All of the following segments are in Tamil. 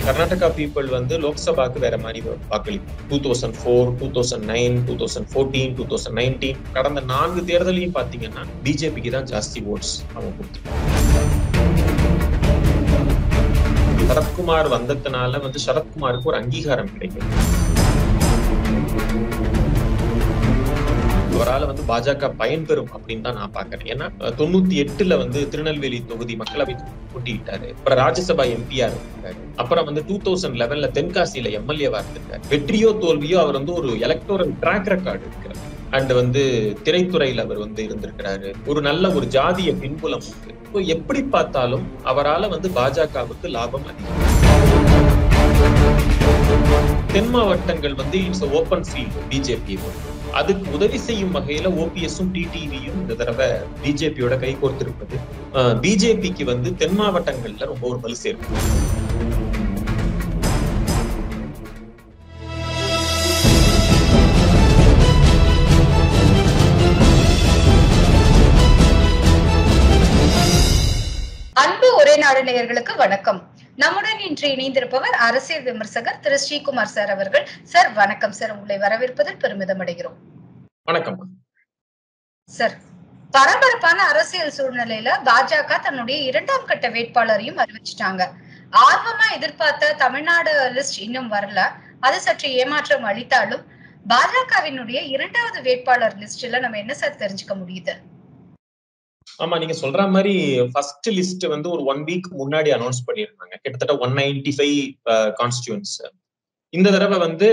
கர்நாடகா பீப்புள் வந்து லோக்சபாக்கு வேற மாதிரி வாக்களிப்பு 2004, 2009, 2014, 2019 கடந்த 4 தேர்தலையும் பாத்தீங்கன்னா பிஜேபிக்கு தான் ஜாஸ்தி ஓட்ஸ் அவங்க கொடுத்துருக்காங்க. சரத்குமார் வந்ததுனால வந்து சரத்குமாருக்கு ஒரு அங்கீகாரம் கிடைக்கும். அவரால் வந்து பாஜக பயன்பெறும் அப்படின்னு தான் நான் பாக்குறேன். ஏன்னா 98ல வந்து திருநெல்வேலி தொகுதி மக்களவை போட்டியிட்டாரு. அப்புறம் ராஜ்யசபா எம்பியா இருக்காரு. அப்புறம் வந்து 2011ல தென்காசியில எம்எல்ஏவா இருந்திருக்காரு. வெற்றியோ தோல்வியோ அவர் வந்து ஒரு எலக்டோரல் ட்ராக் ரெக்கார்டு இருக்கிறார். அண்ட் வந்து திரைத்துறையில அவர் வந்து இருந்திருக்கிறாரு. ஒரு நல்ல ஒரு ஜாதிய பின்புலம் இருக்கு. எப்படி பார்த்தாலும் அவரால வந்து பாஜகவுக்கு லாபம் அதிகம். தென் மாவட்டங்கள் வந்து இட்ஸ் ஓபன் ஃபீல்ட் பிஜேபி. அதுக்கு உதவி செய்யும் வகையில ஓபிஎஸும் டிடிவியும் இந்த தடவை பிஜேபியோட கை கோர்த்திருப்பது பிஜேபிக்கு வந்து தென் மாவட்டங்கள்ல ரொம்ப ஒரு வலு சேர்க்கும். அன்பு ஒரே நாடு நேயர்களுக்கு வணக்கம். நம்முடன் இன்று இணைந்திருப்பவர் அரசியல் விமர்சகர் திரு ஸ்ரீகுமார் சார் அவர்கள். சார் வணக்கம் சார், உங்களை வரவேற்பதில் பெருமிதம் அடைகிறோம். வணக்கம் சார். பரபரப்பான அரசியல் சூழ்நிலையில பாஜக தன்னுடைய 2ஆம் கட்ட வேட்பாளரையும் அறிவிச்சிட்டாங்க. ஆர்வமா எதிர்பார்த்த தமிழ்நாடு லிஸ்ட் இன்னும் வரல. அது சற்று ஏமாற்றம் அளித்தாலும் பாஜகவினுடைய 2வது வேட்பாளர் லிஸ்ட்ல நம்ம என்ன சார் தெரிஞ்சுக்க முடியுது? ஆமா, நீங்க சொல்ற மாதிரி ஃபர்ஸ்ட் லிஸ்ட் வந்து ஒரு 1 வீக் முன்னாடி அனௌன்ஸ் பண்ணிருந்தாங்க. கிட்டத்தட்ட 195 கான்ஸ்டிடியூன்ஸ். இந்த தடவை வந்து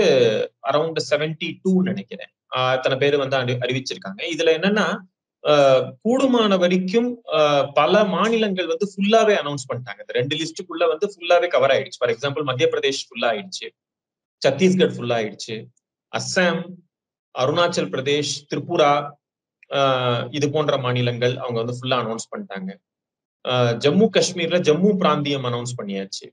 அரௌண்ட் 72 நினைக்கிறேன் அத்தனை பேர் வந்து அறிவிச்சிருக்காங்க. இதுல என்னன்னா கூடுமான வரைக்கும் பல மாநிலங்கள் வந்து ஃபுல்லாவே அனௌன்ஸ் பண்ணிட்டாங்க. இந்த 2 லிஸ்டுக்குள்ள வந்து ஃபுல்லாவே கவர் ஆயிடுச்சு. ஃபார் எக்ஸாம்பிள் மத்திய பிரதேஷ் ஃபுல்லா ஆயிடுச்சு, சத்தீஸ்கர் ஃபுல்லா ஆயிடுச்சு, அஸ்ஸாம், அருணாச்சல் பிரதேஷ், திரிபுரா, இது போன்ற மாநிலங்கள் அவங்க வந்து ஃபுல்லா அனௌன்ஸ் பண்ணிட்டாங்க. ஜம்மு காஷ்மீர்ல ஜம்மு பிராந்தியம் அனௌன்ஸ் பண்ணியாச்சு.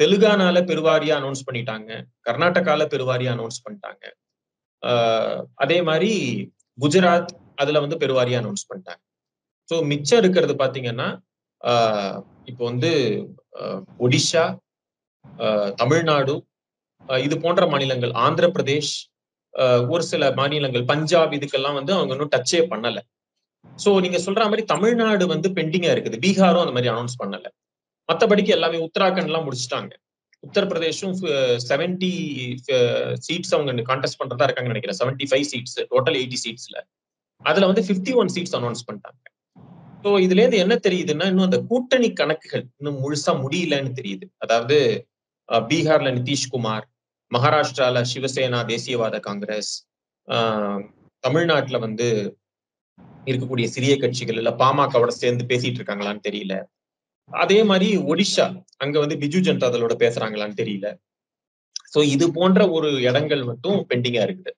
தெலுங்கானால பெருவாரியா அனௌன்ஸ் பண்ணிட்டாங்க. கர்நாடகால பெருவாரியா அனௌன்ஸ் பண்ணிட்டாங்க. அதே மாதிரி குஜராத் அதுல வந்து பெருவாரியா அனௌன்ஸ் பண்ணிட்டாங்க. ஸோ மிச்சம் இருக்கிறது பாத்தீங்கன்னா இப்போ வந்து ஒடிஷா, தமிழ்நாடு, இது போன்ற மாநிலங்கள், ஆந்திர பிரதேஷ், ஒரு சில மாநிலங்கள், பஞ்சாப், இதுக்கெல்லாம் வந்து அவங்க இன்னும் டச்சே பண்ணல. சோ நீங்க சொல்ற மாதிரி தமிழ்நாடு வந்து பெண்டிங்கா இருக்குது. பீகாரும் அந்த மாதிரி அனௌன்ஸ் பண்ணல. மத்தபடிக்கு எல்லாமே உத்தராகண்ட் எல்லாம் முடிச்சுட்டாங்க. உத்தரப்பிரதேஷும் 70 சீட்ஸ் அவங்க கான்டெஸ்ட் பண்றதா இருக்காங்கன்னு நினைக்கிறேன். 75 சீட்ஸ், டோட்டல் 80 சீட்ஸ்ல அதுல வந்து 51 சீட்ஸ் அனௌன்ஸ் பண்ணிட்டாங்க. ஸோ இதுல இருந்து என்ன தெரியுதுன்னா, இன்னும் அந்த கூட்டணி கணக்குகள் இன்னும் முழுசா முடியலன்னு தெரியுது. அதாவது பீகார்ல நிதிஷ்குமார், மகாராஷ்டிரால சிவசேனா தேசியவாத காங்கிரஸ், தமிழ்நாட்டுல வந்து இருக்கக்கூடிய சிறிய கட்சிகள் இல்ல பாமகவோட சேர்ந்து பேசிட்டு இருக்காங்களான்னு தெரியல. அதே மாதிரி ஒடிஷா அங்க வந்து பிஜு ஜனதா தளோட பேசுறாங்களான்னு தெரியல. சோ இது போன்ற ஒரு இடங்கள் மட்டும் பெண்டிங்கா இருக்குது.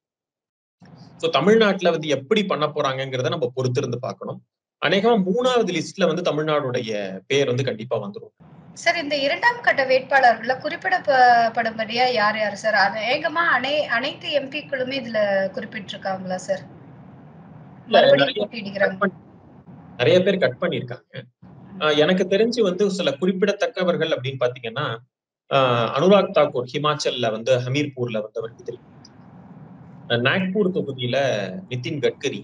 சோ தமிழ்நாட்டுல வந்து எப்படி பண்ண போறாங்கிறத நம்ம பொறுத்திருந்து பார்க்கணும். அநேகமா 3வது லிஸ்ட்ல வந்து தமிழ்நாடுடைய பேர் வந்து கண்டிப்பா வந்துடும். சார், இந்த 2ஆம் கட்ட வேட்பாளர்கள்ல குறிப்பிடப்படும்படியா யார் யாரு சார்? அநேகமா அனைத்து எம்பிக்களுமே இதுல குறிப்பிட்டிருக்காங்களா சார்? நிறைய பேர் கட் பண்ணிருக்காங்க. எனக்கு தெரிஞ்சு வந்து சில குறிப்பிடத்தக்கவர்கள் அப்படின்னு பாத்தீங்கன்னா, அனுராக் தாக்கூர் ஹிமாச்சல்ல வந்து ஹமீர்பூர்ல வந்து அவருக்கு தெரியும். நாக்பூர் தொகுதியில நிதின் கட்கரி.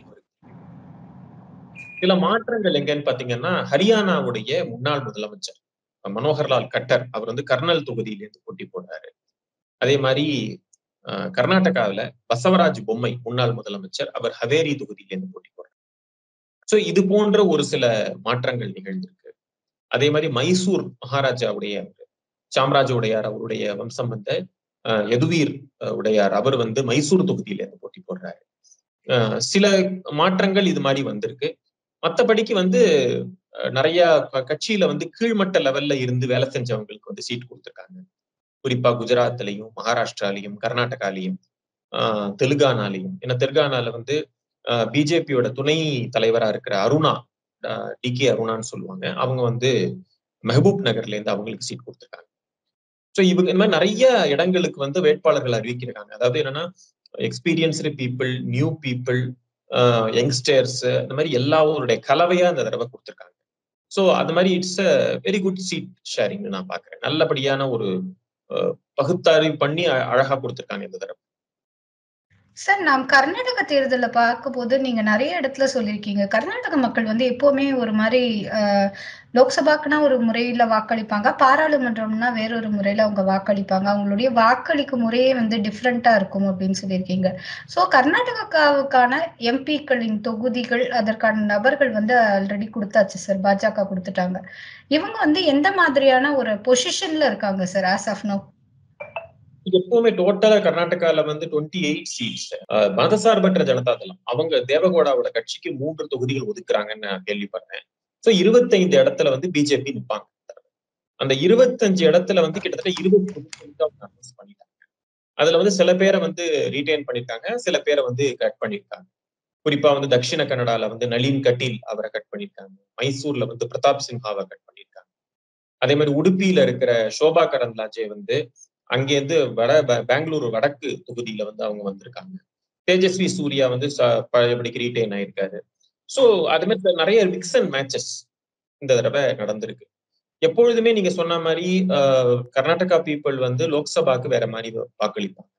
சில மாற்றங்கள் எங்கன்னு பாத்தீங்கன்னா, ஹரியானாவுடைய முன்னாள் முதலமைச்சர் மனோகர்லால் கட்டர் அவர் வந்து கர்னல் தொகுதியிலிருந்து போட்டி போடுறாரு. அதே மாதிரி கர்நாடகாவில பசவராஜ் பொம்மை முன்னாள் முதலமைச்சர், அவர் ஹவேரி தொகுதியிலிருந்து போட்டி போடுறாரு. சோ இது போன்ற ஒரு சில மாற்றங்கள் நிகழ்ந்திருக்கு. அதே மாதிரி மைசூர் மகாராஜாவுடைய சாம்ராஜ உடையார் அவருடைய வம்சம் வந்த யதுவீர் உடையார் அவர் வந்து மைசூர் தொகுதியில இருந்து போட்டி போடுறாரு. சில மாற்றங்கள் இது மாதிரி வந்திருக்கு. மற்றபடிக்கு வந்து நிறைய கட்சியில வந்து கீழ்மட்ட லெவல்ல இருந்து வேலை செஞ்சவங்களுக்கு வந்து சீட் கொடுத்துருக்காங்க. குறிப்பா குஜராத்லயும், மகாராஷ்டிராலையும், கர்நாடகாலையும், தெலுங்கானாலையும். ஏன்னா தெலுங்கானால வந்து பிஜேபியோட துணை தலைவரா இருக்கிற அருணா, டிகே அருணான்னு சொல்லுவாங்க, அவங்க வந்து மெஹபூப் நகர்ல இருந்து அவங்களுக்கு சீட் கொடுத்துருக்காங்க. ஸோ இவங்க இந்த மாதிரி நிறைய இடங்களுக்கு வந்து வேட்பாளர்கள் அறிவிக்கிறாங்க. அதாவது என்னன்னா, experienced people, new people, youngsters, இந்த மாதிரி எல்லாருடைய கலவையா இந்த தடவை கொடுத்துருக்காங்க. ஸோ அது மாதிரி it's a very good seat ஷேரிங்னு நான் பாக்குறேன். நல்லபடியான ஒரு பகுத்தாய்வு பண்ணி அழகா கொடுத்திருக்காங்க இந்த தடவை. சார், நாம் கர்நாடக தேர்தல பார்க்கும்போது நீங்க நெறைய இடத்துல சொல்லியிருக்கீங்க. கர்நாடக மக்கள் வந்து எப்பவுமே ஒரு மாரி அ லோக்சபாக்குன்னா ஒரு முறையில வாக்களிப்பாங்க. பாராளுமன்றம்னா வேறொரு முறையில அவங்க வாக்களிப்பாங்க. அவங்களுடைய வாக்களிக்கும் முறையே வந்து டிஃபரெண்ட்டா இருக்கும் அப்படின்னு சொல்லியிருக்கீங்க. ஸோ கர்நாடகாவுக்கான எம்பிக்களின் தொகுதிகள், அதற்கான நபர்கள் வந்து ஆல்ரெடி குடுத்தாச்சு சார். பாஜக குடுத்துட்டாங்க. இவங்க வந்து எந்த மாதிரியான ஒரு பொசிஷன்ல இருக்காங்க சார் ஆஸ் ஆஃப் நவ்? எப்பவுமே டோட்டலா கர்நாடகால வந்து 28 சீட்ஸ் மதசார்பற்ற ஜனதா தளம் அவங்க தேவகவுடாவோட கட்சிக்கு 3 தொகுதிகள் ஒதுக்குறாங்கன்னு நான் கேள்விப்பட்டேன். சோ 25 இடத்துல வந்து பிஜேபி நிப்பாங்க. அந்த 25 இடத்துல வந்து கிட்டத்தட்ட 20% அவங்க அனௌன்ஸ் பண்ணிட்டாங்க. அதுல வந்து சில பேரை வந்து ரீடைன் பண்ணிருக்காங்க, சில பேரை வந்து கட் பண்ணிருக்காங்க. குறிப்பா வந்து தட்சிண கன்னடால வந்து நளின் கட்டீல் அவரை கட் பண்ணிருக்காங்க. மைசூர்ல வந்து பிரதாப் சின்ஹாவை கட் பண்ணிருக்காங்க. அதே மாதிரி உடுப்பியில இருக்கிற சோபா கரந்த்லாஜே வந்து அங்கேருந்து பெங்களூரு வடக்கு தொகுதியில வந்து அவங்க வந்திருக்காங்க. தேஜஸ்வி சூர்யா வந்து பழையபடிக்கு ரீடைன் ஆயிருக்காரு. சோ அது மாதிரி நிறைய மிக்ஸ் அண்ட் மேட்சஸ் இந்த தடவை நடந்திருக்கு. எப்பொழுதுமே நீங்க சொன்ன மாதிரி கர்நாடகா பீப்புள் வந்து லோக்சபாக்கு வேற மாதிரி வாக்களிப்பாங்க.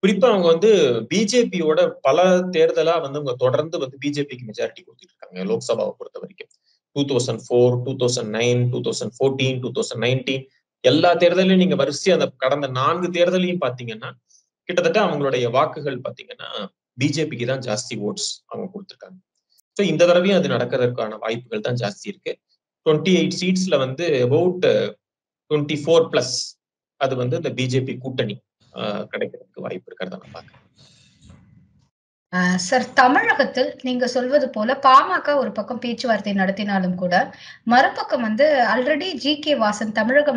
குறிப்பா அவங்க வந்து பிஜேபியோட பல தேர்தலா வந்து அவங்க தொடர்ந்து வந்து பிஜேபிக்கு மெஜாரிட்டி கொடுத்துட்டு இருக்காங்க லோக்சபாவை பொறுத்த வரைக்கும். 2004, 2009, 2014, 2019 எல்லா தேர்தலையும் நீங்க வரிசையா அந்த கடந்த 4 தேர்தலையும் பாத்தீங்கன்னா கிட்டத்தட்ட அவங்களுடைய வாக்குகள் பாத்தீங்கன்னா பிஜேபிக்கு தான் ஜாஸ்தி ஓட்ஸ் அவங்க கொடுத்திருக்காங்க. ஸோ இந்த தடவையும் அது நடக்கிறதுக்கான வாய்ப்புகள் தான் ஜாஸ்தி இருக்கு. 28 சீட்ஸ்ல வந்து அபவுட் 24+ அது வந்து இந்த பிஜேபி கூட்டணி கிடைக்கிறதுக்கு வாய்ப்பு இருக்கிறத நான் பாக்குறேன். சார், தமிழகத்தில் நீங்க சொல்வது போல பாமக ஒரு பக்கம் பேச்சுவார்த்தை நடத்தினாலும் கூட, மறுபக்கம் வந்து ஆல்ரெடி ஜி.கே. வாசன் தமிழக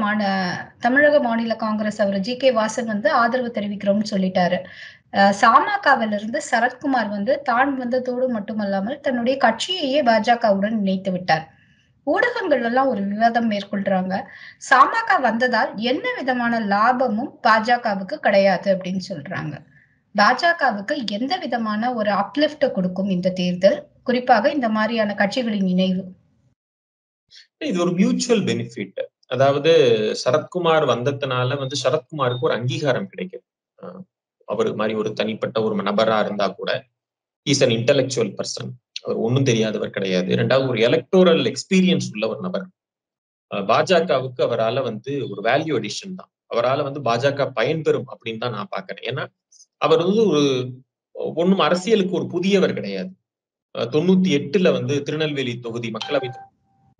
மாநில காங்கிரஸ் அவர் ஜி.கே. வாசன் வந்து ஆதரவு தெரிவிக்கிறோம்னு சொல்லிட்டாரு. சமகவிலிருந்து சரத்குமார் வந்து தான் வந்ததோடு மட்டுமல்லாமல் தன்னுடைய கட்சியையே பாஜகவுடன் இணைத்து விட்டார். ஊடகங்கள் எல்லாம் ஒரு விவாதம் மேற்கொள்றாங்க. சமக வந்ததால் என்ன விதமான லாபமும் பாஜகவுக்கு கிடையாது அப்படின்னு சொல்றாங்க. பாஜகவுக்கு எந்த விதமான ஒரு அப்லிஃப்ட் கொடுக்கும் இந்த தேர்தல்? குறிப்பாக இந்த மாதிரியான கட்சிகளின் இணைவு. இது ஒரு மியூச்சுவல் பெனிஃபிட். அதாவது சரத்குமார் வந்ததுனால வந்து சரத்குமாருக்கு ஒரு அங்கீகாரம் கிடைக்கும். அவர் மாதிரி ஒரு தனிப்பட்ட ஒரு நபரா இருந்தா கூட இஸ் அன் இன்டெலெக்சுவல் பர்சன். அவர் ஒன்னும் தெரியாதவர் கிடையாது. இரண்டாவது ஒரு எலக்டோரல் எக்ஸ்பீரியன்ஸ் உள்ள ஒரு நபர். பாஜகவுக்கு அவரால் வந்து ஒரு வேல்யூ அடிஷன் தான். அவரால் வந்து பாஜக பயன்பெறும் அப்படின்னு தான் நான் பாக்குறேன். ஏன்னா அவர் வந்து ஒரு ஒன்னும் அரசியலுக்கு ஒரு புதியவர் கிடையாது. 98ல வந்து திருநெல்வேலி தொகுதி மக்களவை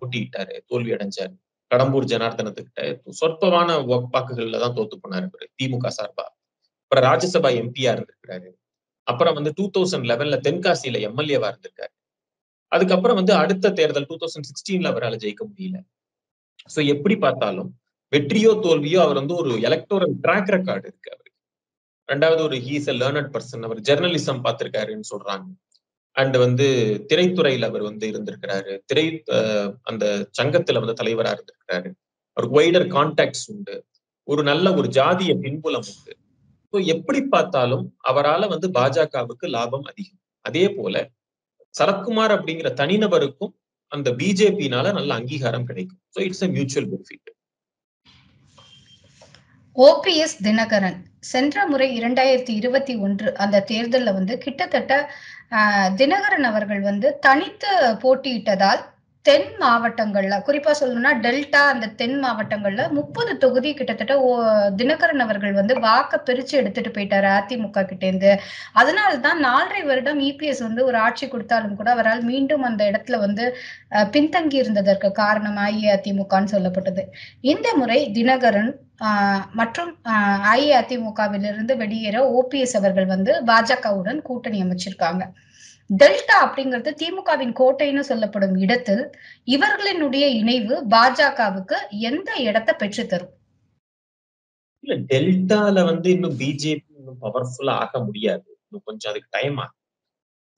போட்டியிட்டாரு, தோல்வி அடைஞ்சாரு. கடம்பூர் ஜனார்தனத்துக்கிட்ட சொற்பமான வாக்குகள்ல தான் தோத்து போனாரு திமுக சார்பா. அப்புறம் ராஜ்யசபா எம்பியா இருந்திருக்கிறாரு. அப்புறம் வந்து 2011ல தென்காசியில எம்எல்ஏவா இருந்திருக்காரு. அதுக்கப்புறம் வந்து அடுத்த தேர்தல் 2016ல அவரால் ஜெயிக்க முடியல. சோ எப்படி பார்த்தாலும் வெற்றியோ தோல்வியோ அவர் வந்து ஒரு எலக்டோரல் ட்ராக் ரெக்கார்டு இருக்கு அவருக்கு. ரெண்டாவது ஒரு ஹீஸ் அ லேர்னட் பர்சன். அவர் ஜெர்னலிசம் பார்த்திருக்காருன்னு சொல்றாங்க. அண்ட் வந்து திரைத்துறையில அவர் வந்து இருந்திருக்கிறாரு. அந்த சங்கத்துல வந்து தலைவரா இருந்திருக்கிறாரு. அவருக்கு வைடர் கான்டாக்ட்ஸ் உண்டு. ஒரு நல்ல ஒரு ஜாதிய பின்புலம் உண்டு. எப்படி பார்த்தாலும் அவரால வந்து பாஜகவுக்கு லாபம் அதிகம். அதே போல சரத்குமார் அப்படிங்கிற தனிநபருக்கும் அந்த பிஜேபினால நல்ல அங்கீகாரம் கிடைக்கும். So it's a mutual benefit. OPS Dhinakaran சென்ற முறை 2021 அந்த தேர்தல்ல வந்து கிட்டத்தட்ட தினகரன் அவர்கள் வந்து தனித்து போட்டியிட்டதால் தென் மாவட்டங்கள்ல குறிப்பா சொல்லணும்னா டெல்டா அந்த தென் மாவட்டங்கள்ல 30 தொகுதி கிட்டத்தட்ட தினகரன் அவர்கள் வந்து வாக்க பிரிச்சு எடுத்துட்டு போயிட்டாரு அதிமுக கிட்ட இருந்து. அதனால்தான் 4.5 வருடம் இபிஎஸ் வந்து ஒரு ஆட்சி கொடுத்தாலும் கூட அவரால் மீண்டும் அந்த இடத்துல வந்து பின்தங்கி இருந்ததற்கு காரணம் அஇஅதிமுகன்னு சொல்லப்பட்டது. இந்த முறை தினகரன் மற்றும் அஇஅதிமுகவிலிருந்து வெளியேற ஓபிஎஸ் அவர்கள் வந்து பாஜகவுடன் கூட்டணி அமைச்சிருக்காங்க. டெல்டா அப்படிங்கிறது திமுகவின் கோட்டைன்னு சொல்லப்படும் இடத்தில் இவர்களினுடைய இணைவு பாஜகவுக்கு எந்த இடத்தை பெற்று தரும்? இல்ல டெல்டால வந்து இன்னும் பிஜேபி இன்னும் பவர்ஃபுல்லா ஆக முடியாது. இன்னும் கொஞ்சம் அதுக்கு டைம் ஆகும்.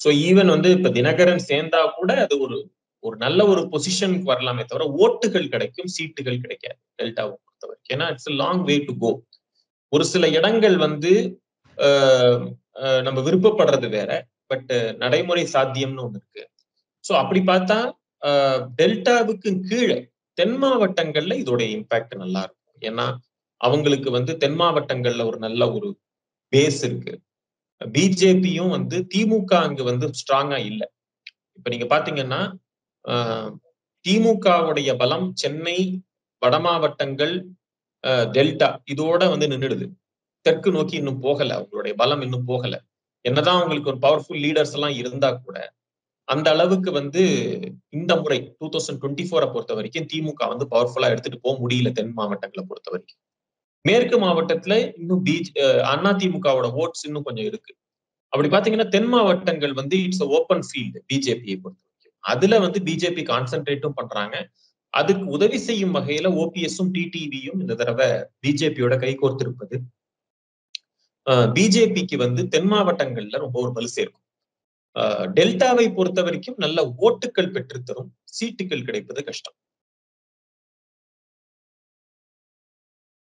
சோ ஈவன் வந்து இப்ப தினகரன் சேர்ந்தா கூட அது ஒரு நல்ல ஒரு பொசிஷனுக்கு வரலாமே தவிர ஓட்டுகள் கிடைக்கும், சீட்டுகள் கிடைக்காது டெல்டாவை பொறுத்த வரைக்கும். ஏன்னா it's long way to go. ஒரு சில இடங்கள் வந்து நம்ம விருப்பப்படுறது வேற, பட் நடைமுறை சாத்தியம்னு ஒண்ணு இருக்கு. சோ அப்படி பார்த்தா டெல்டாவுக்கு கீழே தென் மாவட்டங்கள்ல இதோட இம்பாக்ட் நல்லா இருக்கும். ஏன்னா அவங்களுக்கு வந்து தென் மாவட்டங்கள்ல ஒரு நல்ல ஒரு பேஸ் இருக்கு. பிஜேபியும் வந்து திமுக அங்கு வந்து ஸ்ட்ராங்கா இல்ல. இப்ப நீங்க பாத்தீங்கன்னா திமுகவுடைய பலம் சென்னை, வட மாவட்டங்கள், டெல்டா இதோட வந்து நின்றுடுது. தெற்கு நோக்கி இன்னும் போகல. அவங்களுடைய பலம் இன்னும் போகல. என்னதான் அவங்களுக்கு ஒரு பவர்ஃபுல் லீடர்ஸ் எல்லாம் இருந்தா கூட அந்த அளவுக்கு வந்து இந்த முறை 2024 பொறுத்த வரைக்கும் திமுக வந்து பவர்ஃபுல்லா எடுத்துட்டு போக முடியல தென் மாவட்டங்களை பொறுத்த வரைக்கும். மேற்கு மாவட்டத்துல இன்னும் அதிமுகவோட ஓட்ஸ் இன்னும் கொஞ்சம் இருக்கு. அப்படி பாத்தீங்கன்னா தென் மாவட்டங்கள் வந்து இட்ஸ் ஓப்பன் ஃபீல்டு பிஜேபியை பொறுத்த வரைக்கும். அதுல வந்து பிஜேபி கான்சென்ட்ரேட்டும் பண்றாங்க. அதுக்கு உதவி செய்யும் வகையில ஓபிஎஸும் டிடிவியும் இந்த தடவை பிஜேபியோட கைகோர்த்திருப்பது பிஜேபிக்கு வந்து தென் மாவட்டங்கள்ல ரொம்ப ஒரு வலு சேர்க்கும். டெல்டாவை பொறுத்த வரைக்கும் நல்ல ஓட்டுகள் பெற்றுத்தரும், சீட்டுகள் கிடைப்பது கஷ்டம்.